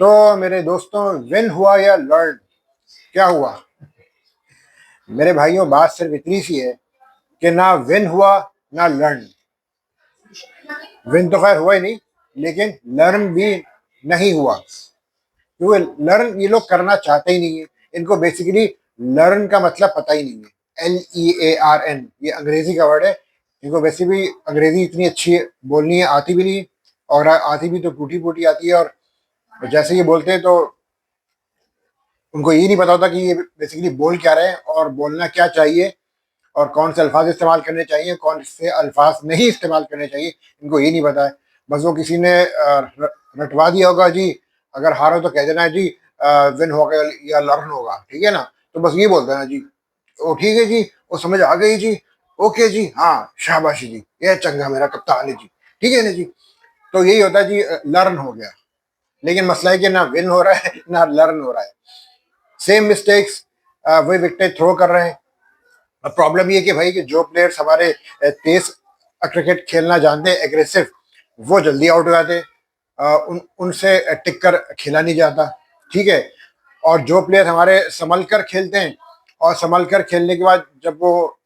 तो मेरे दोस्तों, विन हुआ या लर्न? क्या हुआ मेरे भाइयों? बात सिर्फ इतनी सी है कि ना विन हुआ ना लर्न। विन तो खैर हुआ ही नहीं, लेकिन लर्न भी नहीं हुआ, क्योंकि लर्न ये लोग करना चाहते ही नहीं है। इनको बेसिकली लर्न का मतलब पता ही नहीं है। LEARN, ये अंग्रेजी का वर्ड है। इनको वैसे भी अंग्रेजी इतनी अच्छी बोलनी है आती भी नहीं, और आती भी तो टूटी फूटी आती है। और जैसे ये बोलते हैं तो उनको ये नहीं पता होता कि ये बेसिकली बोल क्या रहे हैं और बोलना क्या चाहिए, और कौन से अल्फाज इस्तेमाल करने चाहिए, कौन से अल्फाज नहीं इस्तेमाल करने चाहिए, इनको ये नहीं पता है। बस वो किसी ने रटवा दिया होगा जी, अगर हारो तो कह देना है जी विन होगा या लर्न होगा, ठीक है ना। तो बस ये बोलते हैं जी, ओ ठीक है जी, वो समझ आ गई जी, ओके जी, हाँ शाबाशी जी, ये चंगा मेरा कप्तान है जी, ठीक है ना जी। तो यही होता है जी, लर्न हो गया। लेकिन मसला है कि ना विन हो रहा है ना लर्न हो रहा है। सेम मिस्टेक्स वही विकेट थ्रो कर रहे हैं। अब प्रॉब्लम ये है कि भाई कि जो प्लेयर्स हमारे तेज क्रिकेट खेलना जानते हैं, एग्रेसिव, वो जल्दी आउट हो जाते हैं। उनसे टिक कर खेला नहीं जाता, ठीक है। और जो प्लेयर हमारे संभल कर खेलते हैं, और संभल कर खेलने के बाद जब वो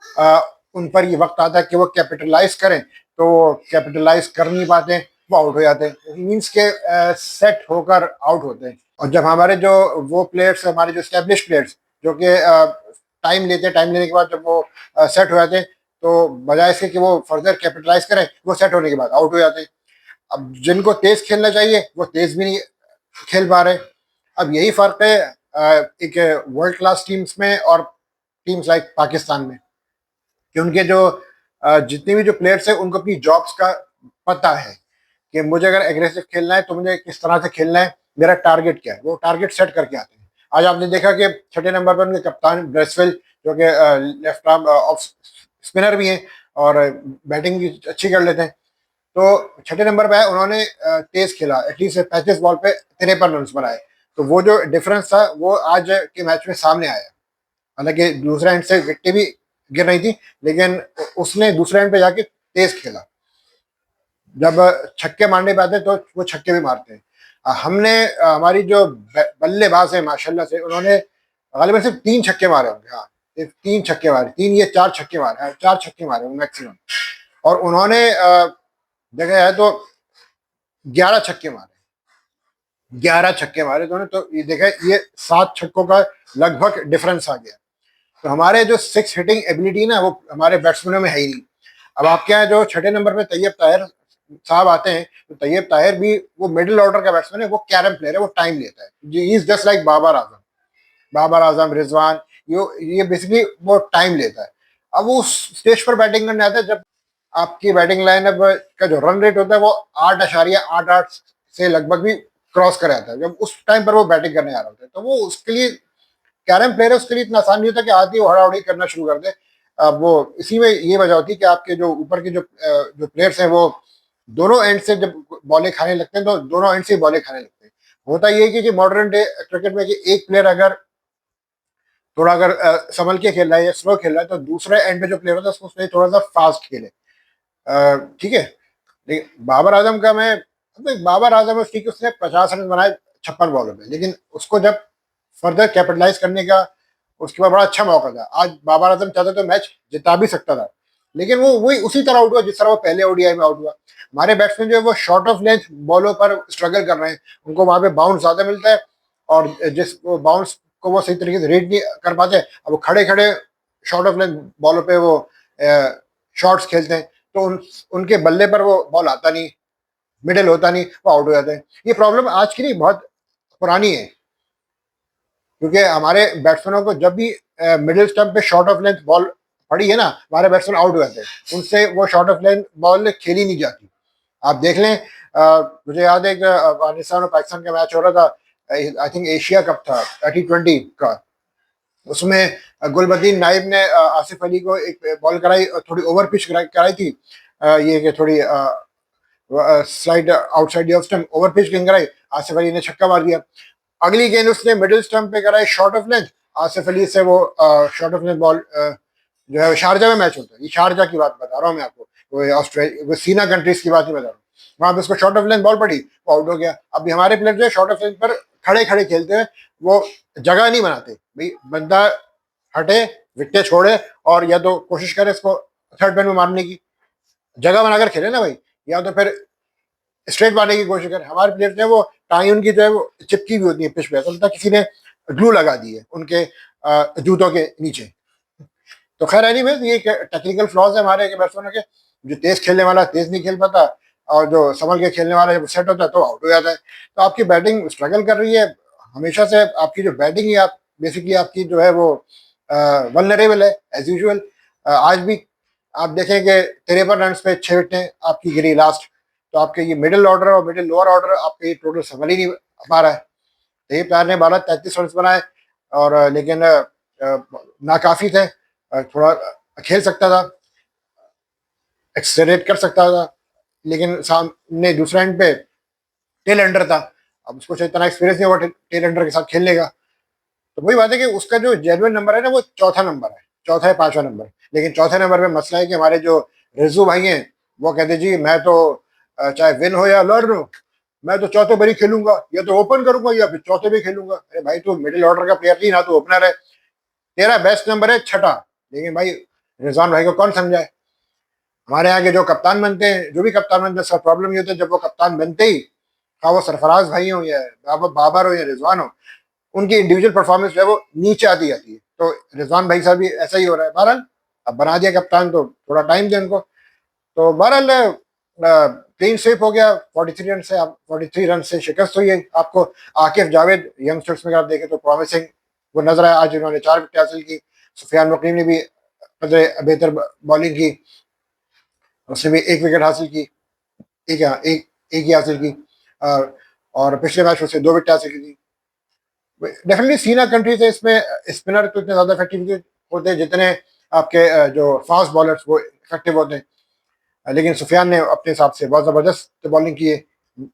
अ, उन पर ये वक्त आता है कि वो कैपिटलाइज करें, तो वो कैपिटलाइज कर नहीं पाते, वो आउट हो जाते हैं। मीन्स के सेट होकर आउट होते हैं। और जब हमारे जो वो प्लेयर्स, हमारे जो स्टैब्लिश प्लेयर्स, जो कि टाइम लेते हैं, टाइम लेने के बाद जब वो सेट हो जाते हैं, तो बजाय इसके कि वो फर्दर कैपिटलाइज करें, वो सेट होने के बाद आउट हो जाते हैं। अब जिनको तेज खेलना चाहिए वो तेज भी नहीं खेल पा रहे। अब यही फर्क है एक वर्ल्ड क्लास टीम्स में और टीम्स लाइक पाकिस्तान में, कि उनके जो जितने भी जो प्लेयर्स हैं, उनको अपनी जॉब्स का पता है कि मुझे अगर एग्रेसिव खेलना है तो मुझे किस तरह से खेलना है, मेरा टारगेट क्या है, वो टारगेट सेट करके आते हैं। आज आपने देखा कि छठे नंबर पर उनके कप्तान ब्रेसवेल, जो कि लेफ्ट आर्म ऑफ स्पिनर भी हैं और बैटिंग भी अच्छी कर लेते हैं, तो छठे नंबर पे है, उन्होंने तेज खेला, एटलीस्ट 35 बॉल पे 53 रन बनाए। तो वो जो डिफरेंस था वो आज के मैच में सामने आया। हालांकि दूसरा एंड से विकेटें भी गिर रही थी, लेकिन उसने दूसरे एंड पे जाके तेज खेला। जब छक्के मारने पे आते हैं तो वो छक्के भी मारते हैं। हमने हमारी जो बल्लेबाज है माशाल्लाह से, उन्होंने गालिबन सिर्फ 3 छक्के मारे होंगे। हाँ, सिर्फ 3 छक्के मारे, 3 या 4 छक्के मारे, हाँ, 4 छक्के मारे मैक्सिमम। और उन्होंने देखा जाए तो 11 छक्के मारे, 11 छक्के मारे दोनों। तो ये देखा, ये 7 छक्कों का लगभग डिफरेंस आ गया। तो हमारे जो सिक्स हिटिंग एबिलिटी ना, वो हमारे बैट्समैनों में है ही नहीं। अब आपके यहाँ जो छठे नंबर पे तैयब ताहिर साहब आते हैं, तो तैयब ताहिर भी वो मिडिल ऑर्डर का बैट्समैन है, वो कैरम प्लेयर है, वो टाइम लेता है। He is just like Babar Azam, Babar Azam, Rizwan, ये बेसिकली वो टाइम लेता है। अब वो स्टेज पर बैटिंग करने आता है जब आपकी बैटिंग लाइनअप का जो रन रेट होता है वो 8.88 से लगभग भी क्रॉस कर आता है, जब उस टाइम पर वो बैटिंग करने आ रहा होता है। तो वो उसके लिए कैरम प्लेयर है, उसके लिए इतना आसान नहीं होता कि आती वो हड़ाहड़ी करना शुरू कर दे। अब वो इसी में ये वजह होती है कि आपके जो ऊपर के जो प्लेयर्स हैं, वो दोनों एंड से जब बॉलें खाने लगते हैं, तो दोनों एंड से बॉलें खाने लगते हैं। होता ये है कि मॉडर्न डे क्रिकेट में कि एक प्लेयर अगर थोड़ा अगर संभल के खेल रहा है या स्लो खेल रहा है, तो दूसरे एंड पे जो प्लेयर होता है उसको उसने थोड़ा सा फास्ट खेले, ठीक है। लेकिन बाबर आजम का मैं, बाबर आजम ठीक है, उसने 50 रन बनाए 56 बॉलों में, लेकिन उसको जब फर्दर कैपिटलाइज करने का उसके बाद बड़ा अच्छा मौका था। आज बाबर आजम चाहता तो मैच जिता भी सकता था, लेकिन वो वही उसी तरह आउट हुआ जिस तरह वो पहले ODI में आउट हुआ। हमारे बैट्समैन जो है वो शॉर्ट ऑफ लेंथ बॉलों पर स्ट्रगल कर रहे हैं, उनको वहां पे बाउंस ज्यादा मिलता है, और जिस बाउंस को वो सही तरीके से रीड नहीं कर पाते, अब वो खड़े खड़े शॉर्ट ऑफ लेंथ बॉलों पे वो शॉट्स खेलते हैं, तो उनके बल्ले पर वो बॉल आता नहीं, मिडिल होता नहीं, वो आउट हो जाते हैं। ये प्रॉब्लम आज की नहीं, बहुत पुरानी है, क्योंकि हमारे बैट्समैनों को जब भी मिडिल स्टंप पे शॉर्ट ऑफ लेंथ बॉल पड़ी है ना, हमारे बैट्समैन आउट हो जाते हैं, उनसे वो शॉर्ट ऑफ लेंथ बॉल खेली नहीं जाती। आप देख लें, मुझे याद है कि अफगानिस्तान और पाकिस्तान का मैच हो रहा था, आई थिंक एशिया कप था T20 का। उसमें गुलबदीन नाइब ने आसिफ अली को एक बॉल कराई, थोड़ी ओवर पिच कराई थी, ये कि थोड़ी slide outside off stump, over pitch गेंद कराई, आसिफ अली ने छक्का मार दिया। अगली गेंद उसने मिडिल स्टंप पे कराई short of length, Asif Ali से वो शॉर्ट ऑफ लेंथ बॉल, जो है शारजा में मैच होता है, ये शारजा की बात बता रहा हूँ मैं आपको, वो ऑस्ट्रेलिया, वो सीना कंट्रीज की बात नहीं बता रहा हूँ। वहां पे उसको शॉर्ट ऑफ लेंथ बॉल पड़ी, वो आउट हो गया। अभी हमारे प्लेयर जो है शॉर्ट ऑफ लेंथ पर खड़े खड़े खेलते हैं, वो जगह नहीं बनाते भाई, बंदा हटे, विकेट छोड़े और या तो कोशिश करे इसको थर्ड मैन में मारने की, जगह बनाकर खेले ना भाई, या तो फिर स्ट्रेट मारने की कोशिश करे। हमारे प्लेयर जो है वो टाई उनकी जो है वो चिपकी भी होती है पिच पे, ऐसा लगता है किसी ने ग्लू लगा दी है उनके जूतों के नीचे। तो खैर एनीवेज ये टेक्निकल फ्लॉज है हमारे बैट्समैनों के, जो तेज खेलने वाला तेज नहीं खेल पाता, और जो संभल के खेलने वाला जब सेट होता है तो आउट हो जाता है। तो आपकी बैटिंग स्ट्रगल कर रही है हमेशा से, आपकी जो बैटिंग है आप बेसिकली आपकी जो है वो वल्नरेबल है एज यूजुअल। आज भी आप देखें कि 53 रन पे 6 विकेटें आपकी गिरी लास्ट। तो आपके ये मिडिल ऑर्डर और मिडिल लोअर ऑर्डर आपके टोटल संभल ही नहीं पा रहा है। तो ये प्यार ने 32 रन बनाए, और लेकिन नाकाफी थे। थोड़ा खेल सकता था, एक्सेलरेट कर सकता था, लेकिन सामने दूसरे एंड पे टेल एंडर था। अब उसको शायद इतना एक्सपीरियंस नहीं होगा टेल एंडर के साथ खेलने का। तो वही बात है कि उसका जो जेन्युइन नंबर है ना वो चौथा नंबर है, चौथा या पांचवा नंबर। लेकिन चौथे नंबर में मसला है कि हमारे जो रिजू भाई हैं वो कहते जी मैं तो चाहे विन हो या लर्न हो, मैं तो चौथे पर ही खेलूंगा, या तो ओपन करूंगा या फिर चौथे भी खेलूंगा। अरे भाई तू मिडिल ऑर्डर का प्लेयर नहीं ना, तो ओपनर है, तेरा बेस्ट नंबर है छठा। लेकिन भाई रिजवान भाई को कौन समझाए। हमारे यहाँ के जो कप्तान बनते हैं, जो भी कप्तान बनते हैं, सब प्रॉब्लम ये होता है जब वो कप्तान बनते ही, हाँ वो सरफराज भाई हो या बाबर हो या रिजवान हो, उनकी इंडिविजुअल परफॉर्मेंस जो है वो नीचे आती जाती है। तो रिजवान भाई साहब भी ऐसा ही हो रहा है। बहरहाल अब बना दिया कप्तान तो थोड़ा टाइम दे उनको। तो बहरहाल क्लीन स्वीप हो गया, 43 रन से, 43 रन से शिकस्त हुई है आपको। आकिफ जावेद यंगस्टर्स में आप देखें तो प्रॉमिसिंग वो नजर आया, आज उन्होंने 4 विकेट हासिल की। सुफियान मुकीम ने भी बेहतर बॉलिंग की, उसने भी 1 विकेट हासिल की, एक ही हासिल की। और पिछले मैच में उसने 2 विकेट हासिल की थी। डेफिनेटली सीना कंट्री से इसमें स्पिनर तो इतने ज्यादा इफेक्टिव होते हैं जितने आपके जो फास्ट बॉलर्स वो इफेक्टिव होते हैं। लेकिन सुफियान ने अपने हिसाब से बहुत जबरदस्त बॉलिंग की है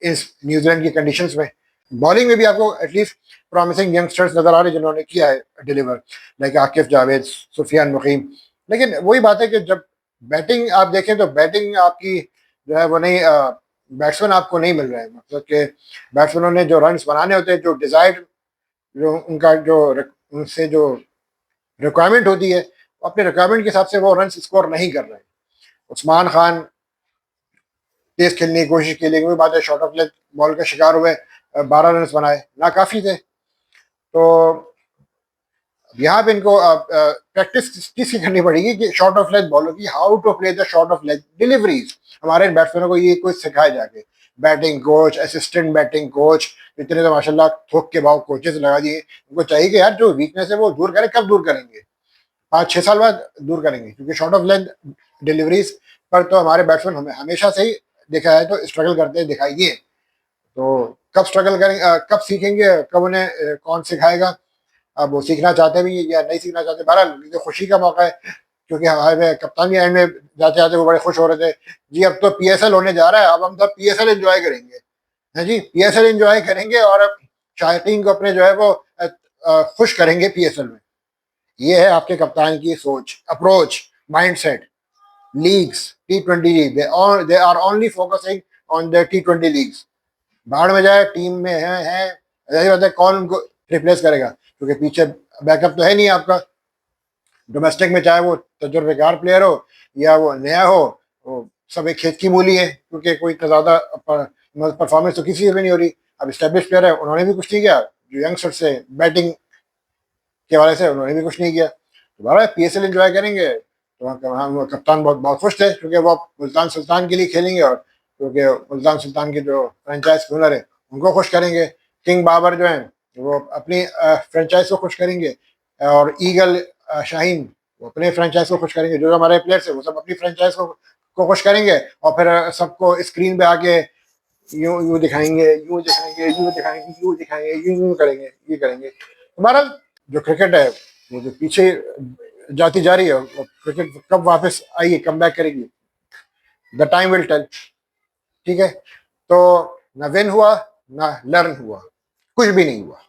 इस न्यूजीलैंड की कंडीशंस में। बॉलिंग में भी आपको एटलीस्ट प्रॉमिसिंग यंगस्टर्स नजर आ रहे जिन्होंने किया है डिलीवर, लाइक आकिफ जावेद, सुफियान मुकीम। लेकिन वही बात है कि जब बैटिंग आप देखें तो बैटिंग आपकी जो है वो नहीं, बैट्समैन आपको नहीं मिल रहे हैं। मतलब कि बैट्समैनों ने जो रन बनाने होते हैं, जो डिजायर्ड जो उनका जो उनसे जो रिक्वायरमेंट होती है, अपने रिक्वायरमेंट के हिसाब से वो रन स्कोर नहीं कर रहे हैं। उस्मान खान तेज खेलने की कोशिश की, लेकिन वही बात है शॉर्ट ऑफ लेग बॉल का शिकार हुए, 12 रन बनाए, नाकाफी थे। तो यहाँ पे इनको प्रैक्टिस किसकी करनी पड़ेगी कि शॉर्ट ऑफ लेग बॉलों की, how to play the short of leg deliveries. हमारे बैट्समैनों को ये कुछ सिखाया जाके, batting coach, assistant batting coach, इतने तो माशाल्लाह थोक के भाव कोचेस लगा दिए। उनको चाहिए कि यार जो वीकनेस है वो दूर करें। कब दूर करेंगे? 5-6 साल बाद दूर करेंगे, क्योंकि शॉर्ट ऑफ लेग डिलीवरीज पर तो हमारे बैट्समैन हमें हमेशा से ही देखा है तो स्ट्रगल करते दिखाई दिए। तो कब स्ट्रगल करेंगे, कब सीखेंगे, कब उन्हें कौन सिखाएगा? अब वो सीखना चाहते भी या नहीं सीखना चाहते। बहरहाल ये तो खुशी का मौका है, क्योंकि हमारे कप्तान भी एंड में जाते जाते वो बड़े खुश हो रहे थे जी अब तो पीएसएल होने जा रहा है, अब हम तो पीएसएल एंजॉय करेंगे। है जी, पीएसएल एंजॉय करेंगे और अब शायकीन को अपने जो है वो खुश करेंगे पीएसएल में। ये है आपके कप्तान की सोच, approach, mindset. Leagues, T20 league, they are only focusing on the T20 leagues. बाहर में जाए, टीम में है ऐसी बात है, कौन उनको रिप्लेस करेगा? क्योंकि पीछे बैकअप तो है नहीं आपका। डोमेस्टिक में चाहे वो तजुर्बेकार प्लेयर हो या वो नया हो, वो सब एक खेत की मूली है, क्योंकि कोई इतना ज्यादा परफॉर्मेंस तो किसी से भी नहीं हो रही। अब स्टेब्लिश प्लेयर है, उन्होंने भी कुछ नहीं किया। जो यंगस्टर से बैटिंग के हवाले से उन्होंने भी कुछ नहीं किया। दोबारा पीएसएल एंजॉय करेंगे। तो हम कप्तान बहुत बहुत खुश थे, क्योंकि वो मुल्तान सुल्तान के लिए खेलेंगे, और क्योंकि मुल्तान सुल्तान के जो फ्रेंचाइज ओनर है उनको खुश करेंगे। किंग बाबर जो है वो अपनी फ्रेंचाइज को खुश करेंगे, और ईगल शाहीन वो अपने फ्रेंचाइज को खुश करेंगे। जो हमारे प्लेयर्स है वो सब अपनी फ्रेंचाइज को खुश करेंगे, और फिर सबको स्क्रीन पे आके यूं यूं दिखाएंगे, यूं दिखाएंगे, यूं दिखाएंगे, यूं दिखाएंगे, यूं यूं करेंगे, ये करेंगे। हमारा जो क्रिकेट है वो जो पीछे जाती जा रही है, वो क्रिकेट कब वापस आएगी, कम बैक करेगी, द टाइम विल टेल। ठीक है, तो ना विन हुआ ना लर्न हुआ, कुछ भी नहीं हुआ।